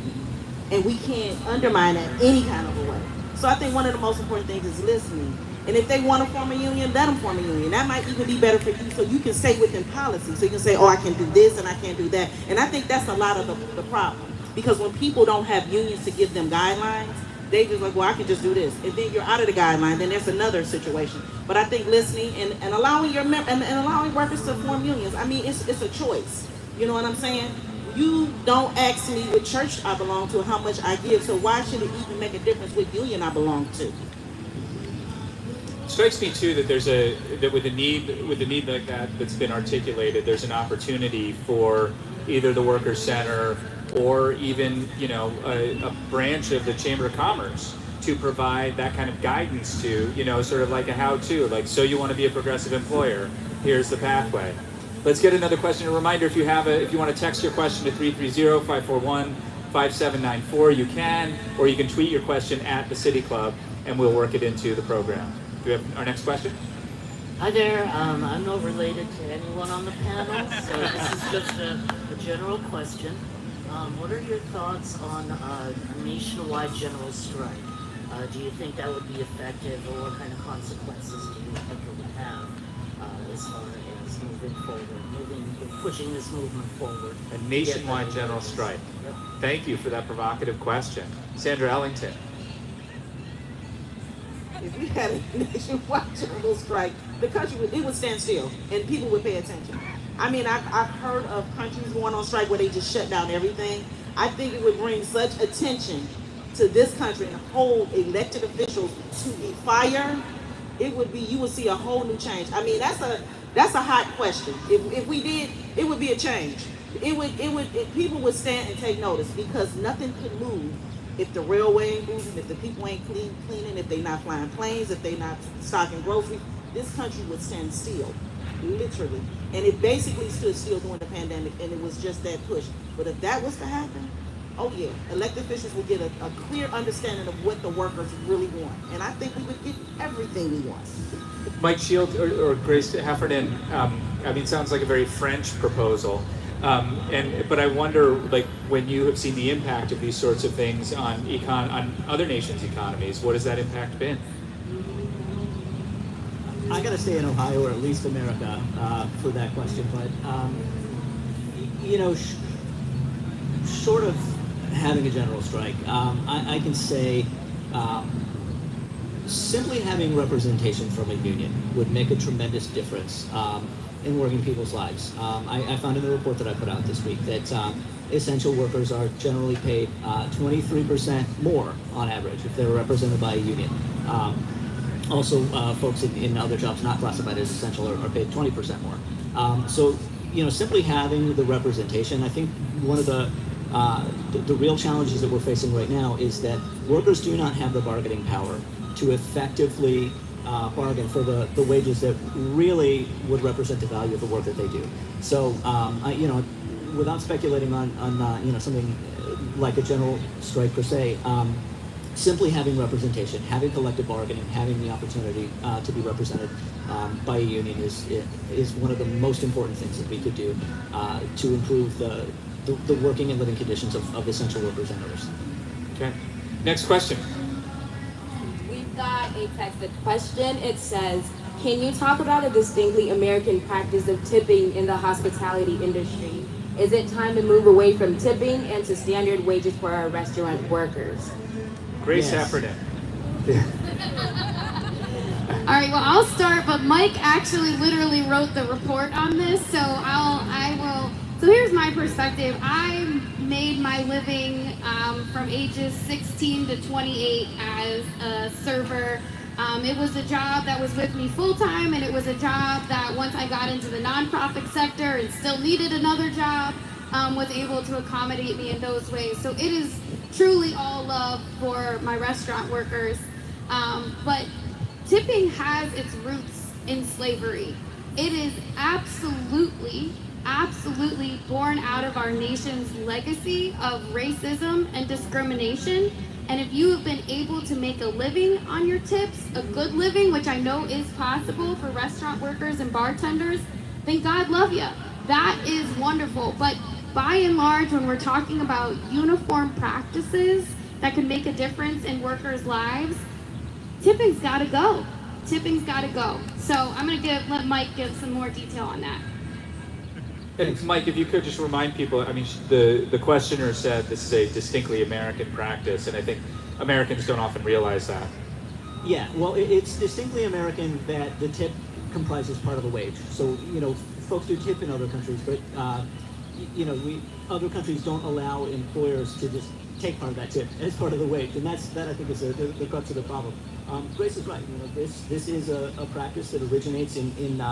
and we can't undermine that any kind of a way. So I think one of the most important things is listening. And if they want to form a union, let them form a union. That might even be better for you, so you can stay within policy. So you can say, oh, I can do this and I can't do that. And I think that's a lot of the problem. Because when people don't have unions to give them guidelines, they just like, well, I can just do this. And then you're out of the guideline, then there's another situation. But I think listening and allowing your and allowing workers to form unions, I mean, it's a choice. You know what I'm saying? You don't ask me what church I belong to or how much I give, so why should it even make a difference what union I belong to? It strikes me too that that with a need like that's been articulated, there's an opportunity for either the Workers Center or even a branch of the Chamber of Commerce to provide that kind of guidance to, sort of like a how-to, like, so you want to be a progressive employer, here's the pathway. Let's get another question. A reminder, if you want to text your question to 330-541-5685, 5794, you can, or you can tweet your question at the City Club, and we'll work it into the program. Do we have our next question? Hi there, I'm not related to anyone on the panel, so this is just a general question. What are your thoughts on a nationwide general strike? Do you think that would be effective, or what kind of consequences do you think it would have as far as moving forward, pushing this movement forward? A nationwide general strike. Yep. Thank you for that provocative question. Sandra Ellington. If we had a nationwide general strike, the country would stand still, and people would pay attention. I mean, I've heard of countries going on strike where they just shut down everything. I think it would bring such attention to this country and hold elected officials to be fired. You would see a whole new change. I mean, that's a hot question. If we did, it would be a change. People would stand and take notice, because nothing could move if the railway ain't moving, if the people ain't cleaning, if they not flying planes, if they not stocking groceries. This country would stand still, literally. And it basically stood still during the pandemic, and it was just that push. But if that was to happen, oh yeah, elected officials would get a clear understanding of what the workers really want. And I think we would get everything we want. Mike Shield or Grace Heffernan, I mean, sounds like a very French proposal. But I wonder, like, when you have seen the impact of these sorts of things on other nations' economies, what has that impact been? I gotta stay in Ohio, or at least America, for that question. But short of having a general strike, I can say simply having representation from a union would make a tremendous difference in working people's lives. I found in the report that I put out this week that essential workers are generally paid 23% more on average if they're represented by a union. Also, folks in other jobs not classified as essential are paid 20% more. So, simply having the representation, I think one of the real challenges that we're facing right now is that workers do not have the bargaining power to effectively bargain for the wages that really would represent the value of the work that they do. So, without speculating on something like a general strike per se, simply having representation, having collective bargaining, having the opportunity to be represented by a union is one of the most important things that we could do to improve the working and living conditions of essential workers and others. Okay. Next question. We've got a texted question. It says, can you talk about a distinctly American practice of tipping in the hospitality industry? Is it time to move away from tipping and to standard wages for our restaurant workers? Grace Yes. Heffernan. All right, well, I'll start, but Mike actually literally wrote the report on this, so I will. So here's my perspective. I made my living from ages 16 to 28 as a server. It was a job that was with me full time, and it was a job that once I got into the nonprofit sector and still needed another job, was able to accommodate me in those ways. So it is truly all love for my restaurant workers. But tipping has its roots in slavery. It is absolutely born out of our nation's legacy of racism and discrimination. And if you have been able to make a living on your tips, a good living, which I know is possible for restaurant workers and bartenders, then God love you. That is wonderful. But by and large, when we're talking about uniform practices that can make a difference in workers' lives, tipping's gotta go. Tipping's gotta go. So I'm gonna let Mike give some more detail on that. And Mike, if you could just remind people, I mean, the questioner said this is a distinctly American practice, and I think Americans don't often realize that. Yeah, well, it's distinctly American that the tip comprises part of a wage. So, folks do tip in other countries, but, other countries don't allow employers to just take part of that tip as part of the wage, and that I think is the crux of the problem. Grace is right. This is a practice that originates in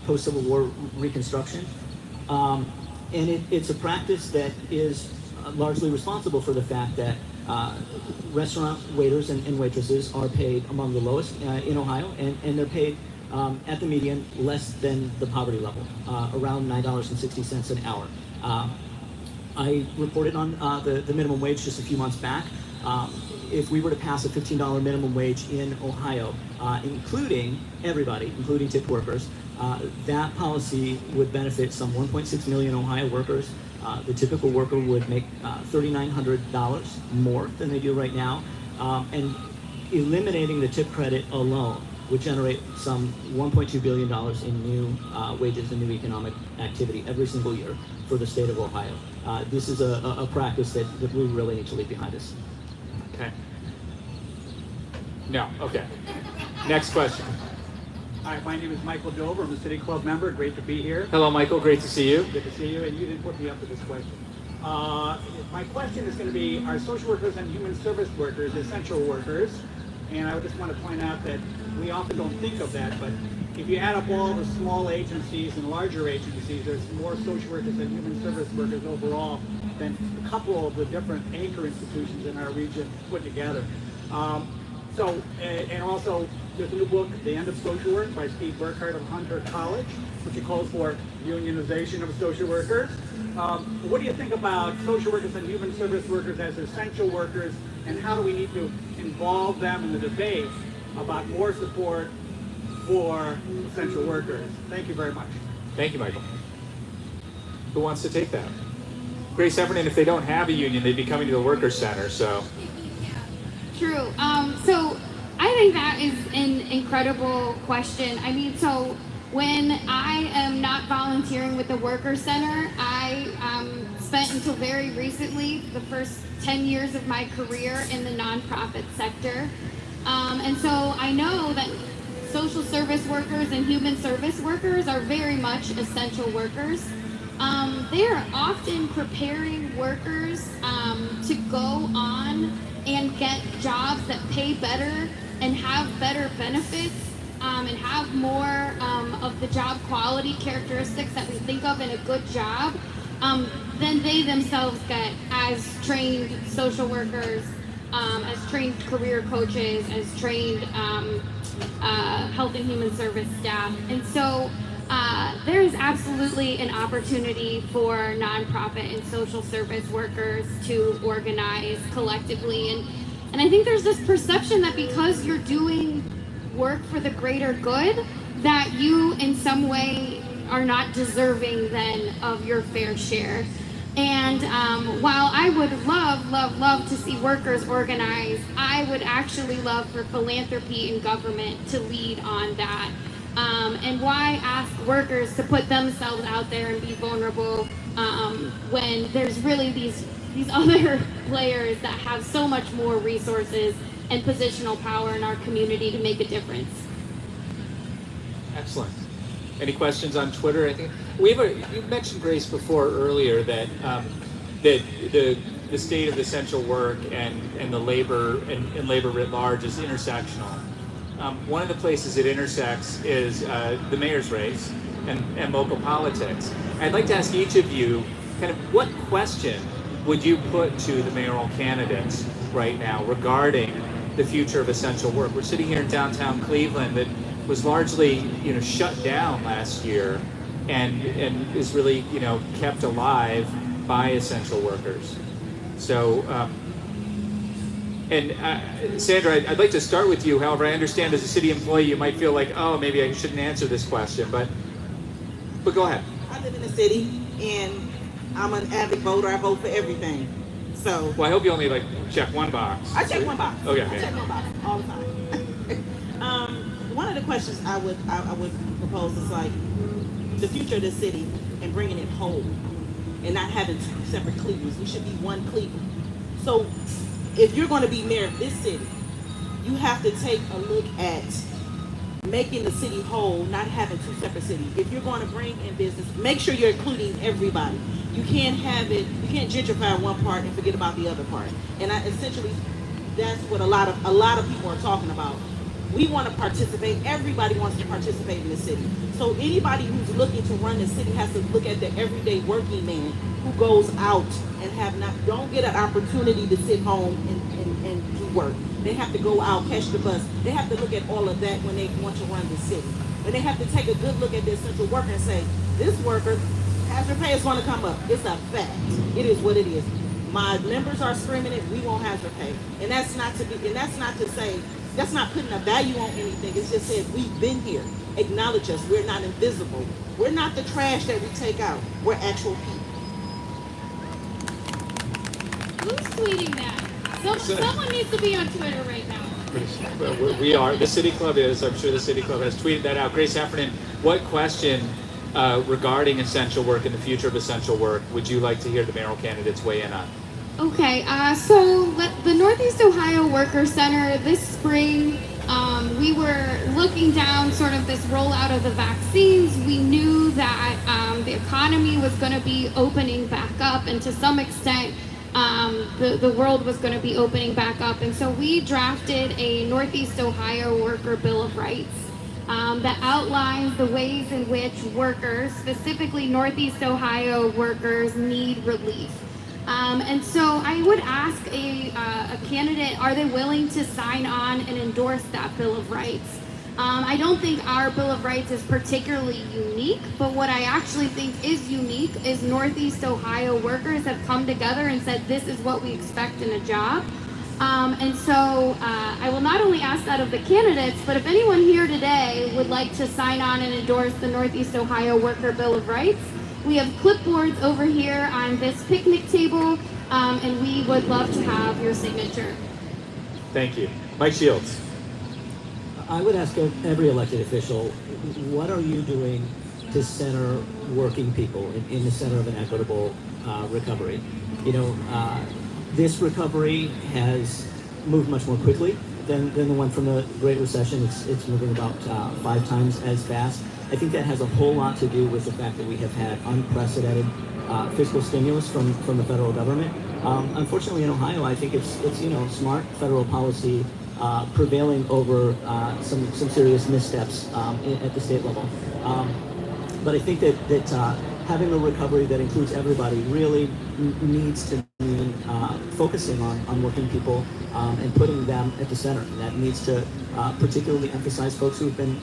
post-Civil War Reconstruction. And it's a practice that is largely responsible for the fact that restaurant waiters and waitresses are paid among the lowest in Ohio, and they're paid at the median less than the poverty level, around $9.60 an hour. I reported on the minimum wage just a few months back. If we were to pass a $15 minimum wage in Ohio, including everybody, including tipped workers, that policy would benefit some 1.6 million Ohio workers. The typical worker would make $3,900 more than they do right now. And eliminating the tip credit alone would generate some $1.2 billion in new wages and new economic activity every single year for the state of Ohio. This is a practice that we really need to leave behind us. Okay. No, okay. Next question. Hi, my name is Michael Dover. I'm a City Club member. Great to be here. Hello, Michael. Great to see you. Good to see you, and you didn't put me up to this question. My question is going to be, are social workers and human service workers essential workers? And I just want to point out that we often don't think of that, but if you add up all the small agencies and larger agencies, there's more social workers and human service workers overall than a couple of the different anchor institutions in our region put together. And also, there's a new book, The End of Social Work, by Steve Burkhardt of Hunter College, which calls for unionization of social workers. What do you think about social workers and human service workers as essential workers, and how do we need to involve them in the debate about more support for essential workers? Thank you very much. Thank you, Michael. Who wants to take that? Grace Heffernan, if they don't have a union, they'd be coming to the Workers' Center, so. True. So I think that is an incredible question. I mean, so when I am not volunteering with the Workers' Center, I spent until very recently the first 10 years of my career in the nonprofit sector. And so I know that social service workers and human service workers are very much essential workers. They are often preparing workers to go on and get jobs that pay better and have better benefits and have more of the job quality characteristics that we think of in a good job than they themselves get as trained social workers, as trained career coaches, as trained health and human service staff. And so there is absolutely an opportunity for nonprofit and social service workers to organize collectively. And I think there's this perception that because you're doing work for the greater good, that you in some way are not deserving then of your fair share. And while I would love to see workers organize, I would actually love for philanthropy and government to lead on that. And why ask workers to put themselves out there and be vulnerable when there's really these other players that have so much more resources and positional power in our community to make a difference. Excellent. Any questions on Twitter? I think you mentioned, Grace, before earlier that that the state of essential work and the labor and labor writ large is intersectional. One of the places it intersects is the mayor's race and local politics. I'd like to ask each of you kind of what question would you put to the mayoral candidates right now regarding the future of essential work? We're sitting here in downtown Cleveland that was largely, shut down last year and is really, kept alive by essential workers. So, Sandra, I'd like to start with you. However, I understand as a city employee, you might feel like, oh, maybe I shouldn't answer this question, but go ahead. I live in the city, and I'm an avid voter. I vote for everything. So. Well, I hope you only check one box. I check one box. Okay. I check one box all the time. One of the questions I would propose is the future of the city and bringing it whole, and not having two separate Clevelands. We should be one Cleveland. So, if you're going to be mayor of this city, you have to take a look at making the city whole, not having two separate cities. If you're going to bring in business, make sure you're including everybody. You can't gentrify one part and forget about the other part. And essentially, that's what a lot of people are talking about. We want to participate. Everybody wants to participate in the city. So anybody who's looking to run the city has to look at the everyday working man who goes out and don't get an opportunity to sit home and do work. They have to go out, catch the bus. They have to look at all of that when they want to run the city. And they have to take a good look at their essential worker and say, this worker Hazard pay is going to come up. It's a fact. It is what it is. My members are screaming it. We won't hazard pay, and that's not to be. And that's not to say. That's not putting a value on anything. It's just said we've been here. Acknowledge us. We're not invisible. We're not the trash that we take out. We're actual people. Who's tweeting that? Someone needs to be on Twitter right now. We are. The City Club is. I'm sure the City Club has tweeted that out. Grace Heffernan, what question regarding essential work and the future of essential work would you like to hear the mayoral candidates weigh in on? Okay, so the Northeast Ohio Worker Center this spring, we were looking down sort of this rollout of the vaccines. We knew that the economy was going to be opening back up, and to some extent, the world was going to be opening back up. And so we drafted a Northeast Ohio Worker Bill of Rights that outlines the ways in which workers, specifically Northeast Ohio workers, need relief. And so I would ask a candidate, are they willing to sign on and endorse that Bill of Rights? I don't think our Bill of Rights is particularly unique, but what I actually think is unique is Northeast Ohio workers have come together and said this is what we expect in a job. And so I will not only ask that of the candidates, but if anyone here today would like to sign on and endorse the Northeast Ohio Worker Bill of Rights, we have clipboards over here on this picnic table, and we would love to have your signature. Thank you. Mike Shields. I would ask every elected official, what are you doing to center working people in the center of an equitable recovery? You know, this recovery has moved much more quickly than the one from the Great Recession. It's moving about 5 times as fast. I think that has a whole lot to do with the fact that we have had unprecedented fiscal stimulus from the federal government. Unfortunately, in Ohio, I think it's smart federal policy prevailing over some serious missteps at the state level. But I think that having a recovery that includes everybody really needs to mean focusing on working people and putting them at the center. That needs to particularly emphasize folks who've been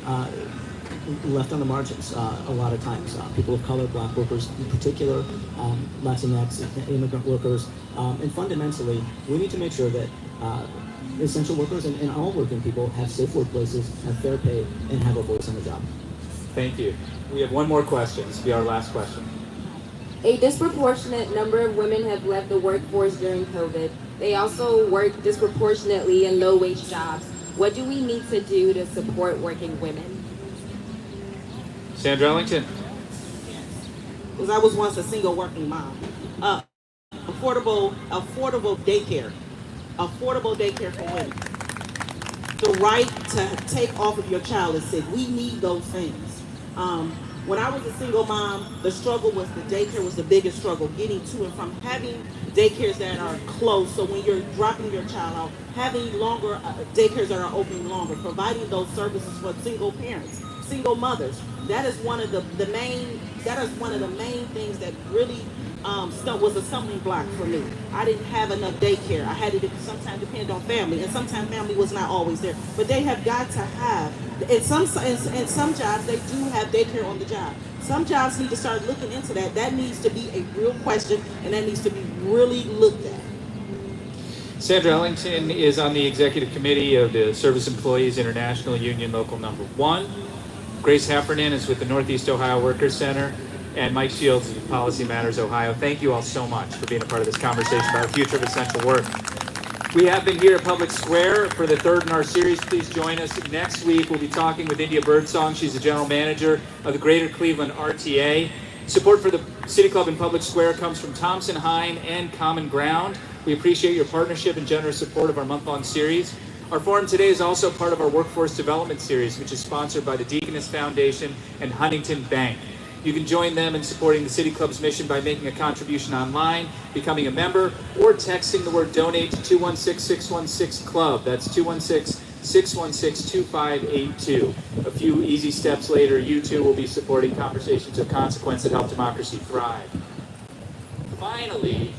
left on the margins a lot of times. People of color, black workers in particular, Latinx, immigrant workers. And fundamentally, we need to make sure that essential workers and all working people have safe workplaces, have fair pay, and have a voice on the job. Thank you. We have one more question. This will be our last question. A disproportionate number of women have left the workforce during COVID. They also work disproportionately in low-wage jobs. What do we need to do to support working women? Sandra Ellington. Because I was once a single working mom. Affordable daycare. Affordable daycare for women. The right to take off of your child is sick. We need those things. When I was a single mom, the struggle was the daycare was the biggest struggle, getting to and from having daycares that are closed. So when you're dropping your child out, having longer daycares that are open longer, providing those services for single parents, single mothers. That is one of the main things that really was a stumbling block for me. I didn't have enough daycare. I had to sometimes depend on family, and sometimes family was not always there. But they have got to have. In some jobs, they do have daycare on the job. Some jobs need to start looking into that. That needs to be a real question, and that needs to be really looked at. Sandra Ellington is on the executive committee of the Service Employees International Union Local Number 1. Grace Heffernan is with the Northeast Ohio Workers Center, and Mike Shields is with Policy Matters Ohio. Thank you all so much for being a part of this conversation about the future of essential work. We have been here at Public Square for the third in our series. Please join us. Next week, we'll be talking with India Birdsong. She's the general manager of the Greater Cleveland RTA. Support for the City Club and Public Square comes from Thompson Hine and Common Ground. We appreciate your partnership and generous support of our month-long series. Our forum today is also part of our Workforce Development Series, which is sponsored by the Deaconess Foundation and Huntington Bank. You can join them in supporting the City Club's mission by making a contribution online, becoming a member, or texting the word donate to 216-616-CLUB. That's 216-616-2582. A few easy steps later, you too will be supporting conversations of consequence that help democracy thrive. Finally,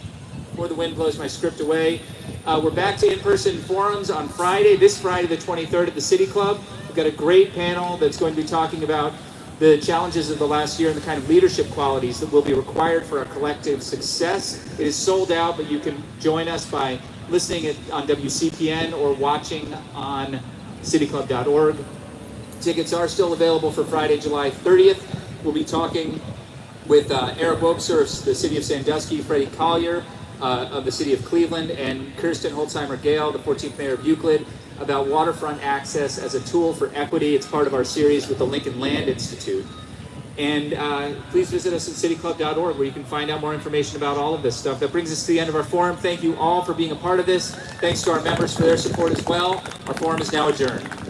before the wind blows my script away, we're back to in-person forums on Friday, this Friday the 23rd at the City Club. We've got a great panel that's going to be talking about the challenges of the last year and the kind of leadership qualities that will be required for our collective success. It is sold out, but you can join us by listening on WCPN or watching on cityclub.org. Tickets are still available for Friday, July 30th. We'll be talking with Eric Wobser of the city of Sandusky, Freddie Collier of the city of Cleveland, and Kirsten Holzheimer-Gale, the 14th mayor of Euclid, about waterfront access as a tool for equity. It's part of our series with the Lincoln Land Institute. And please visit us at cityclub.org where you can find out more information about all of this stuff. That brings us to the end of our forum. Thank you all for being a part of this. Thanks to our members for their support as well. Our forum is now adjourned.